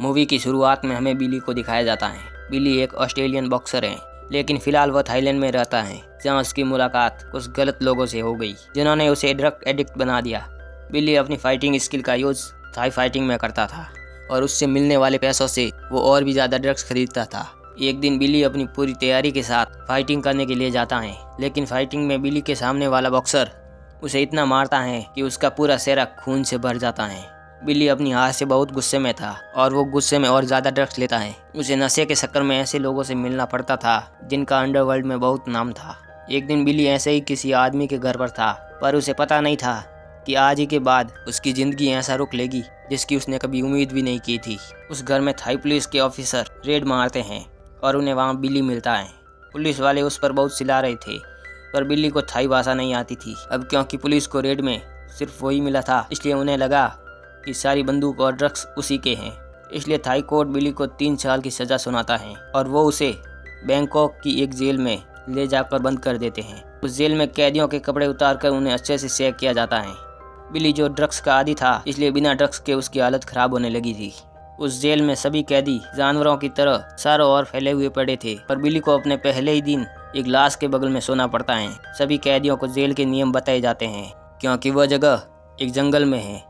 Movie की शुरुआत में हमें बिली को दिखाया जाता है। बिली एक ऑस्ट्रेलियन बॉक्सर है, लेकिन फिलहाल वह थाईलैंड में रहता है, जहां उसकी मुलाकात कुछ गलत लोगों से हो गई, जिन्होंने उसे ड्रग एडिक्ट बना दिया। बिली अपनी फाइटिंग स्किल का यूज थाई फाइटिंग में करता था और उससे मिलने वाले पैसों से वो और भी ज़्यादा ड्रग्स खरीदता था। एक दिन बिली अपनी पूरी तैयारी के साथ फाइटिंग करने के लिए जाता है, लेकिन फाइटिंग में बिली के सामने वाला बॉक्सर उसे इतना मारता है कि उसका पूरा चेहरा खून से भर जाता है। बिली अपनी हार से बहुत गुस्से में था और वो गुस्से में और ज़्यादा ड्रग्स लेता है। उसे नशे के चक्कर में ऐसे लोगों से मिलना पड़ता था जिनका अंडरवर्ल्ड में बहुत नाम था। एक दिन बिली ऐसे ही किसी आदमी के घर पर था, पर उसे पता नहीं था कि आज ही के बाद उसकी ज़िंदगी ऐसा रुक लेगी जिसकी उसने कभी उम्मीद भी नहीं की थी। उस घर में थाई पुलिस के ऑफिसर रेड मारते हैं और उन्हें वहाँ बिली मिलता है। पुलिस वाले उस पर बहुत चिल्ला रहे थे, पर बिली को थाई भाषा नहीं आती थी। अब क्योंकि पुलिस को रेड में सिर्फ वही मिला था, इसलिए उन्हें लगा कि सारी बंदूक और ड्रग्स उसी के हैं। इसलिए थाई कोर्ट बिली को 3 साल की सज़ा सुनाता है और वो उसे बैंकॉक की एक जेल में ले जाकर बंद कर देते हैं। उस जेल में कैदियों के कपड़े उतारकर उन्हें अच्छे से चेक किया जाता है। बिली जो ड्रग्स का आदी था, इसलिए बिना ड्रग्स के उसकी हालत खराब होने लगी थी। उस जेल में सभी कैदी जानवरों की तरह चारों ओर फैले हुए पड़े थे, पर बिली को अपने पहले ही दिन एक लाश के बगल में सोना पड़ता है। सभी कैदियों को जेल के नियम बताए जाते हैं, क्योंकि वह जगह एक जंगल में है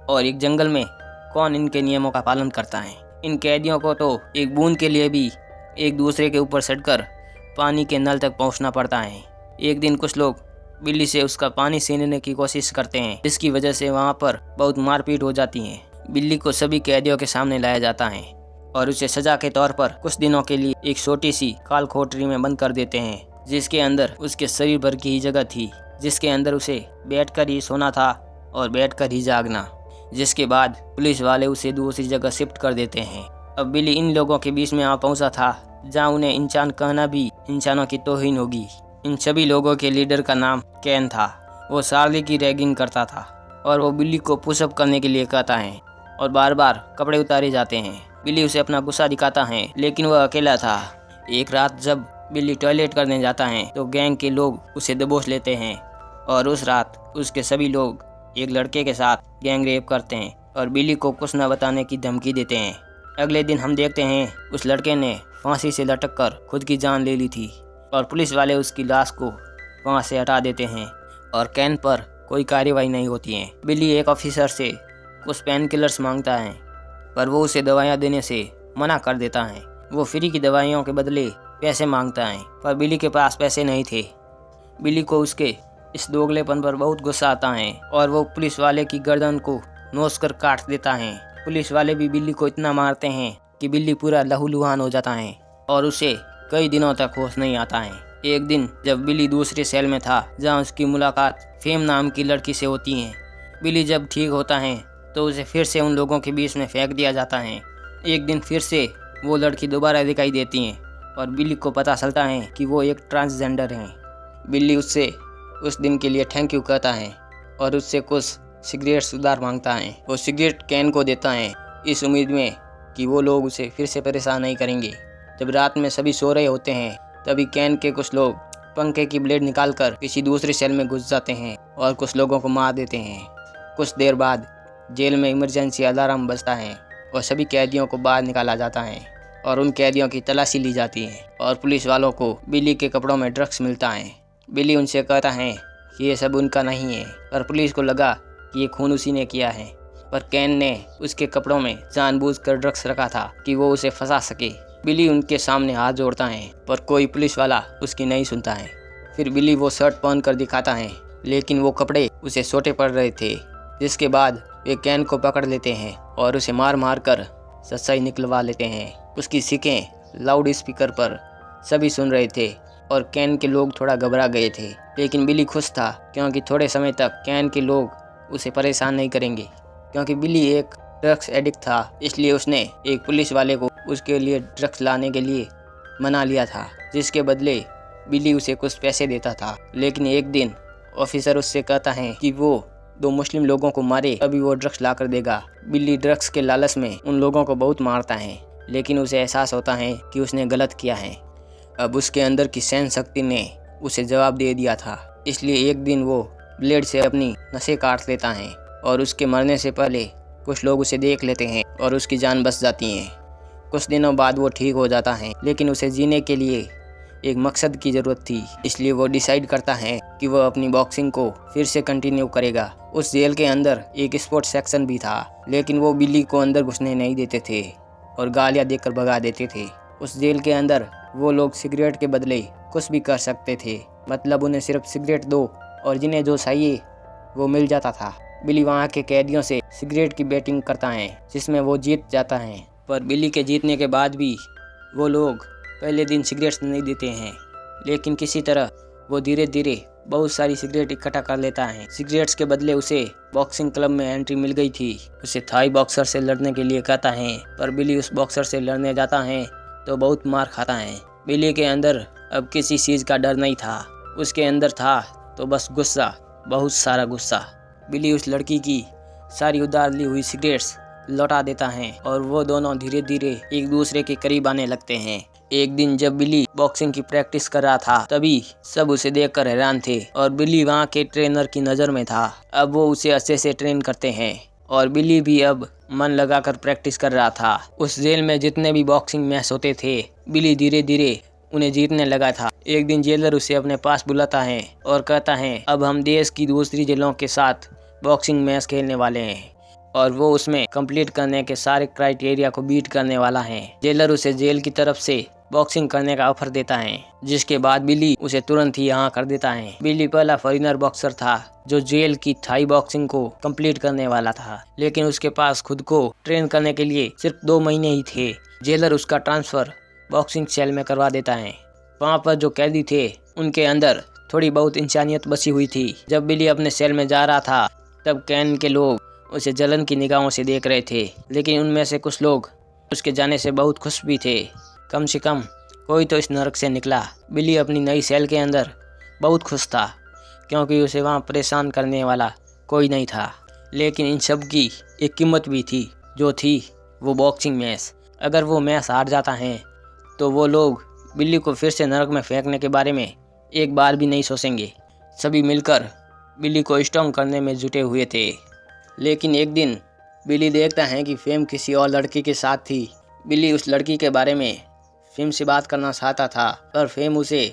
और एक जंगल में कौन इनके नियमों का पालन करता है। इन कैदियों को तो एक बूंद के लिए भी एक दूसरे के ऊपर चढ़कर पानी के नल तक पहुंचना पड़ता है। एक दिन कुछ लोग बिल्ली से उसका पानी छीनने की कोशिश करते हैं, जिसकी वजह से वहां पर बहुत मारपीट हो जाती है। बिल्ली को सभी कैदियों के सामने लाया जाता है और उसे सजा के तौर पर कुछ दिनों के लिए एक छोटी सी काल कोठरी में बंद कर देते हैं, जिसके अंदर उसके शरीर भर की ही जगह थी, जिसके अंदर उसे बैठकर ही सोना था और बैठकर ही जागना। जिसके बाद पुलिस वाले उसे दूसरी जगह शिफ्ट कर देते हैं। अब बिली इन लोगों के बीच में आ पहुंचा था जहां उन्हें इंसान कहना भी इंसानों की तौहीन होगी। इन सभी लोगों के लीडर का नाम कैन था। वो चार्ली की रैगिंग करता था और वो बिली को पुशअप करने के लिए कहता है और बार बार कपड़े उतारे जाते हैं। बिली उसे अपना गुस्सा दिखाता है, लेकिन वह अकेला था। एक रात जब बिली टॉयलेट करने जाता है तो गैंग के लोग उसे दबोच लेते हैं और उस रात उसके सभी लोग एक लड़के के साथ गैंग रेप करते हैं और बिली को कुछ न बताने की धमकी देते हैं। अगले दिन हम देखते हैं उस लड़के ने फांसी से लटक कर खुद की जान ले ली थी और पुलिस वाले उसकी लाश को वहाँ से हटा देते हैं और कैन पर कोई कार्रवाई नहीं होती है। बिली एक ऑफिसर से कुछ पेन किलर्स मांगता है, पर वो उसे दवाइयाँ देने से मना कर देता है। वो फ्री की दवाइयों के बदले पैसे मांगता है, पर बिली के पास पैसे नहीं थे। बिली को उसके इस दोगलेपन पर बहुत गुस्सा आता है और वो पुलिस वाले की गर्दन को नोच कर काट देता है। पुलिस वाले भी बिल्ली को इतना मारते हैं कि बिल्ली पूरा लहूलुहान हो जाता है और उसे कई दिनों तक होश नहीं आता है। एक दिन जब बिल्ली दूसरे सेल में था जहां उसकी मुलाकात फेम नाम की लड़की से होती है, बिल्ली जब ठीक होता है तो उसे फिर से उन लोगों के बीच में फेंक दिया जाता है। एक दिन फिर से वो लड़की दोबारा दिखाई देती है और बिल्ली को पता चलता है कि वो एक ट्रांसजेंडर है। बिल्ली उससे उस दिन के लिए थैंक यू कहता है और उससे कुछ सिगरेट उधार मांगता है। वो सिगरेट कैन को देता है इस उम्मीद में कि वो लोग उसे फिर से परेशान नहीं करेंगे। जब रात में सभी सो रहे होते हैं तभी कैन के कुछ लोग पंखे की ब्लेड निकालकर किसी दूसरे सेल में घुस जाते हैं और कुछ लोगों को मार देते हैं। कुछ देर बाद जेल में इमरजेंसी अलार्म बजता है और सभी कैदियों को बाहर निकाला जाता है और उन कैदियों की तलाशी ली जाती है और पुलिस वालों को बिली के कपड़ों में ड्रग्स मिलता है। बिली उनसे कहता है कि ये सब उनका नहीं है, पर पुलिस को लगा कि ये खून उसी ने किया है। पर कैन ने उसके कपड़ों में जानबूझकर ड्रग्स रखा था कि वो उसे फंसा सके। बिली उनके सामने हाथ जोड़ता है, पर कोई पुलिस वाला उसकी नहीं सुनता है। फिर बिली वो शर्ट पहन कर दिखाता है, लेकिन वो कपड़े उसे छोटे पड़ रहे थे। जिसके बाद वे कैन को पकड़ लेते हैं और उसे मार मार कर सच्चाई निकलवा लेते हैं। उसकी सीखें लाउड स्पीकर पर सभी सुन रहे थे और कैन के लोग थोड़ा घबरा गए थे, लेकिन बिली खुश था क्योंकि थोड़े समय तक कैन के लोग उसे परेशान नहीं करेंगे। क्योंकि बिली एक ड्रग्स एडिक्ट था, इसलिए उसने एक पुलिस वाले को उसके लिए ड्रग्स लाने के लिए मना लिया था, जिसके बदले बिली उसे कुछ पैसे देता था। लेकिन एक दिन ऑफिसर उससे कहता है कि वो 2 मुस्लिम लोगों को मारे तभी वो ड्रग्स ला कर देगा। बिल्ली ड्रग्स के लालच में उन लोगों को बहुत मारता है, लेकिन उसे एहसास होता है कि उसने गलत किया है। अब उसके अंदर की सहन शक्ति ने उसे जवाब दे दिया था, इसलिए एक दिन वो ब्लेड से अपनी नसें काट लेता है और उसके मरने से पहले कुछ लोग उसे देख लेते हैं और उसकी जान बच जाती है। कुछ दिनों बाद वो ठीक हो जाता है, लेकिन उसे जीने के लिए एक मकसद की ज़रूरत थी, इसलिए वो डिसाइड करता है कि वह अपनी बॉक्सिंग को फिर से कंटिन्यू करेगा। उस जेल के अंदर एक स्पोर्ट्स सेक्शन भी था, लेकिन वो बिली को अंदर घुसने नहीं देते थे और गालियाँ देकर भगा देते थे। उस जेल के अंदर वो लोग सिगरेट के बदले कुछ भी कर सकते थे, मतलब उन्हें सिर्फ सिगरेट दो और जिन्हें जो चाहिए वो मिल जाता था। बिली वहाँ के कैदियों से सिगरेट की बैटिंग करता है, जिसमें वो जीत जाता है। पर बिली के जीतने के बाद भी वो लोग पहले दिन सिगरेट्स नहीं देते हैं, लेकिन किसी तरह वो धीरे धीरे बहुत सारी सिगरेट इकट्ठा कर लेता है। सिगरेट्स के बदले उसे बॉक्सिंग क्लब में एंट्री मिल गई थी। उसे थाई बॉक्सर से लड़ने के लिए कहता है, पर बिली उस बॉक्सर से लड़ने जाता है तो बहुत मार खाता है। बिली के अंदर अब किसी चीज़ का डर नहीं था, उसके अंदर था तो बस गुस्सा, बहुत सारा गुस्सा। बिली उस लड़की की सारी उधार ली हुई सिगरेट्स लौटा देता है और वो दोनों धीरे धीरे एक दूसरे के करीब आने लगते हैं। एक दिन जब बिली बॉक्सिंग की प्रैक्टिस कर रहा था, तभी सब उसे देखकर हैरान थे और बिली वहाँ के ट्रेनर की नज़र में था। अब वो उसे अच्छे से ट्रेन करते हैं और बिली भी अब मन लगाकर प्रैक्टिस कर रहा था। उस जेल में जितने भी बॉक्सिंग मैच होते थे, बिली धीरे धीरे उन्हें जीतने लगा था। एक दिन जेलर उसे अपने पास बुलाता है और कहता है, अब हम देश की दूसरी जेलों के साथ बॉक्सिंग मैच खेलने वाले हैं और वो उसमें कंप्लीट करने के सारे क्राइटेरिया को बीट करने वाला है। जेलर उसे जेल की तरफ से बॉक्सिंग करने का ऑफर देता है, जिसके बाद बिली उसे तुरंत ही यहाँ कर देता है। बिली पहला फॉरेनर बॉक्सर था जो जेल की थाई बॉक्सिंग को कंप्लीट करने वाला था, लेकिन उसके पास खुद को ट्रेन करने के लिए सिर्फ 2 महीने ही थे। जेलर उसका ट्रांसफर बॉक्सिंग सेल में करवा देता है। वहाँ पर जो कैदी थे उनके अंदर थोड़ी बहुत इंसानियत बची हुई थी। जब बिली अपने सेल में जा रहा था, तब कैन के लोग उसे जलन की निगाहों से देख रहे थे, लेकिन उनमें से कुछ लोग उसके जाने से बहुत खुश भी थे। कम से कम कोई तो इस नरक से निकला। बिली अपनी नई सेल के अंदर बहुत खुश था, क्योंकि उसे वहाँ परेशान करने वाला कोई नहीं था। लेकिन इन सब की एक कीमत भी थी, जो थी वो बॉक्सिंग मैच। अगर वो मैच हार जाता है तो वो लोग बिल्ली को फिर से नरक में फेंकने के बारे में एक बार भी नहीं सोचेंगे। सभी मिलकर बिल्ली को स्ट्रॉन्ग करने में जुटे हुए थे। लेकिन एक दिन बिल्ली देखता है कि फेम किसी और लड़की के साथ थी। बिल्ली उस लड़की के बारे में फेम से बात करना चाहता था, पर फेम उसे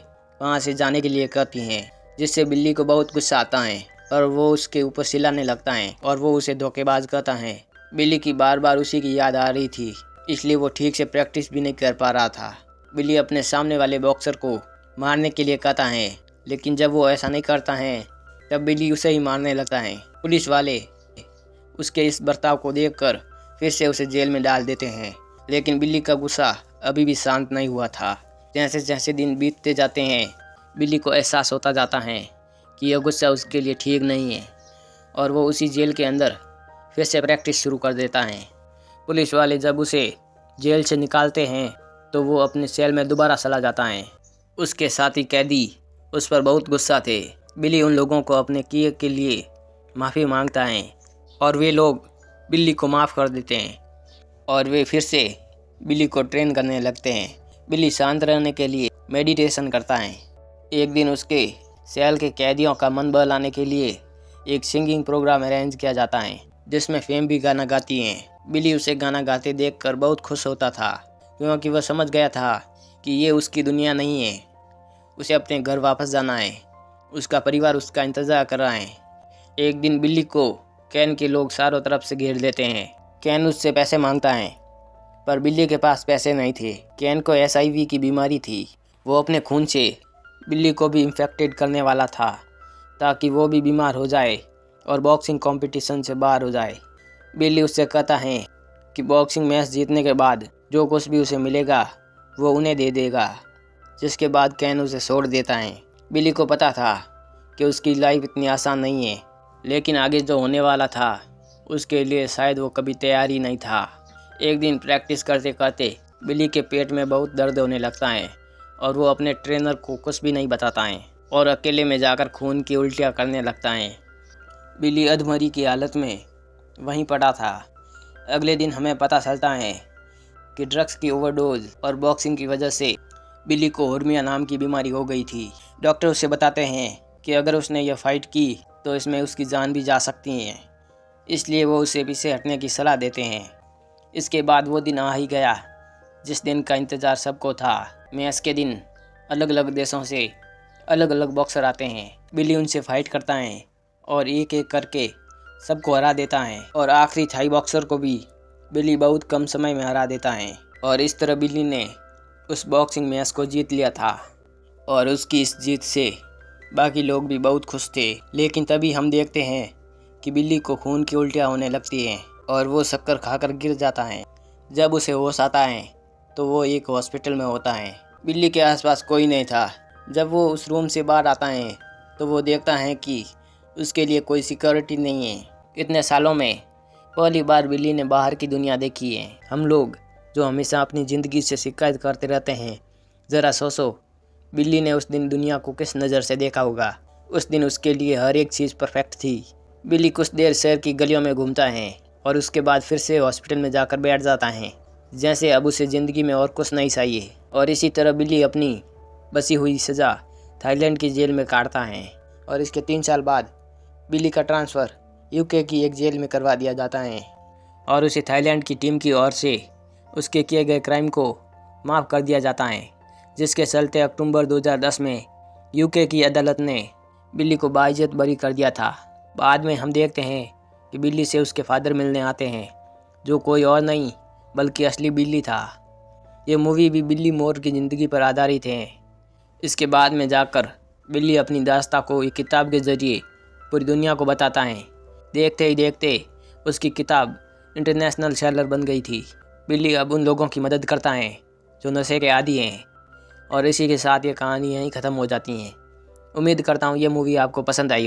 वहाँ से जाने के लिए कहती है, जिससे बिल्ली को बहुत गुस्सा आता है। पर वो उसके ऊपर चिल्लाने लगता है और वो उसे धोखेबाज कहता है। बिल्ली की बार बार उसी की याद आ रही थी, इसलिए वो ठीक से प्रैक्टिस भी नहीं कर पा रहा था। बिल्ली अपने सामने वाले बॉक्सर को मारने के लिए कहता है, लेकिन जब वो ऐसा नहीं करता है तब बिल्ली उसे ही मारने लगता है। पुलिस वाले उसके इस बर्ताव को देखकर फिर से उसे जेल में डाल देते हैं, लेकिन बिल्ली का गुस्सा अभी भी शांत नहीं हुआ था। जैसे जैसे दिन बीतते जाते हैं, बिल्ली को एहसास होता जाता है कि यह गुस्सा उसके लिए ठीक नहीं है और वो उसी जेल के अंदर फिर से प्रैक्टिस शुरू कर देता है। पुलिस वाले जब उसे जेल से निकालते हैं तो वो अपने सेल में दोबारा चला जाता है। उसके साथी कैदी उस पर बहुत गुस्सा थे। बिल्ली उन लोगों को अपने किए के लिए माफ़ी मांगता है और वे लोग बिल्ली को माफ़ कर देते हैं और वे फिर से बिल्ली को ट्रेन करने लगते हैं। बिल्ली शांत रहने के लिए मेडिटेशन करता है। एक दिन उसके सेल के कैदियों का मन बहलाने के लिए एक सिंगिंग प्रोग्राम अरेंज किया जाता है, जिसमें फेम भी गाना गाती हैं। बिल्ली उसे गाना गाते देखकर बहुत खुश होता था, क्योंकि वह समझ गया था कि ये उसकी दुनिया नहीं है। उसे अपने घर वापस जाना है। उसका परिवार उसका इंतज़ार कर रहा है। एक दिन बिल्ली को कैन के लोग चारों तरफ से घेर लेते हैं। कैन उससे पैसे मांगता है, पर बिल्ली के पास पैसे नहीं थे। कैन को HIV की बीमारी थी। वो अपने खून से बिल्ली को भी इन्फेक्टेड करने वाला था, ताकि वो भी बीमार हो जाए और बॉक्सिंग कंपटीशन से बाहर हो जाए। बिल्ली उससे कहता है कि बॉक्सिंग मैच जीतने के बाद जो कुछ भी उसे मिलेगा वो उन्हें दे देगा, जिसके बाद कैन उसे छोड़ देता है। बिल्ली को पता था कि उसकी लाइफ इतनी आसान नहीं है, लेकिन आगे जो होने वाला था उसके लिए शायद वो कभी तैयार ही नहीं था। एक दिन प्रैक्टिस करते करते बिल्ली के पेट में बहुत दर्द होने लगता है और वो अपने ट्रेनर को कुछ भी नहीं बताता है और अकेले में जाकर खून की उल्टियाँ करने लगता है। बिल्ली अधमरी की हालत में वहीं पड़ा था। अगले दिन हमें पता चलता है कि ड्रग्स की ओवरडोज और बॉक्सिंग की वजह से बिल्ली को हर्निया नाम की बीमारी हो गई थी। डॉक्टर उसे बताते हैं कि अगर उसने यह फाइट की तो इसमें उसकी जान भी जा सकती है। इसलिए वो उसे पीछे हटने की सलाह देते हैं। इसके बाद वो दिन आ ही गया जिस दिन का इंतज़ार सबको था। मैच के दिन अलग अलग देशों से अलग अलग बॉक्सर आते हैं। बिली उनसे फाइट करता है और एक एक करके सबको हरा देता है और आखिरी थाई बॉक्सर को भी बिली बहुत कम समय में हरा देता है। और इस तरह बिली ने उस बॉक्सिंग मैच को जीत लिया था और उसकी इस जीत से बाकी लोग भी बहुत खुश थे। लेकिन तभी हम देखते हैं कि बिल्ली को खून की उल्टियाँ होने लगती हैं और वो शक्कर खाकर गिर जाता है। जब उसे होश आता है तो वो एक हॉस्पिटल में होता है। बिल्ली के आसपास कोई नहीं था। जब वो उस रूम से बाहर आता है तो वो देखता है कि उसके लिए कोई सिक्योरिटी नहीं है। इतने सालों में पहली बार बिल्ली ने बाहर की दुनिया देखी है। हम लोग जो हमेशा अपनी ज़िंदगी से शिकायत करते रहते हैं, ज़रा सोचो बिल्ली ने उस दिन दुनिया को किस नज़र से देखा होगा। उस दिन उसके लिए हर एक चीज़ परफेक्ट थी। बिल्ली कुछ देर शहर की गलियों में घूमता है और उसके बाद फिर से हॉस्पिटल में जाकर बैठ जाता है, जैसे अब उसे ज़िंदगी में और कुछ नहीं चाहिए। और इसी तरह बिल्ली अपनी बसी हुई सज़ा थाईलैंड की जेल में काटता है और इसके 3 साल बाद बिल्ली का ट्रांसफ़र यूके की एक जेल में करवा दिया जाता है और उसे थाईलैंड की टीम की ओर से उसके किए गए क्राइम को माफ़ कर दिया जाता है, जिसके चलते अक्टूबर 2010 में यूके की अदालत ने बिल्ली को बाइज्जत बरी कर दिया था। बाद में हम देखते हैं कि बिल्ली से उसके फादर मिलने आते हैं, जो कोई और नहीं बल्कि असली बिल्ली था। ये मूवी भी बिल्ली मोर की ज़िंदगी पर आधारित है। इसके बाद में जाकर बिल्ली अपनी दास्तां को एक किताब के ज़रिए पूरी दुनिया को बताता है। देखते ही देखते उसकी किताब इंटरनेशनल सेलर बन गई थी। बिल्ली अब उन लोगों की मदद करता है जो नशे के आदी हैं और इसी के साथ ये कहानी यहीं ख़त्म हो जाती है। उम्मीद करता हूँ ये मूवी आपको पसंद आई हो।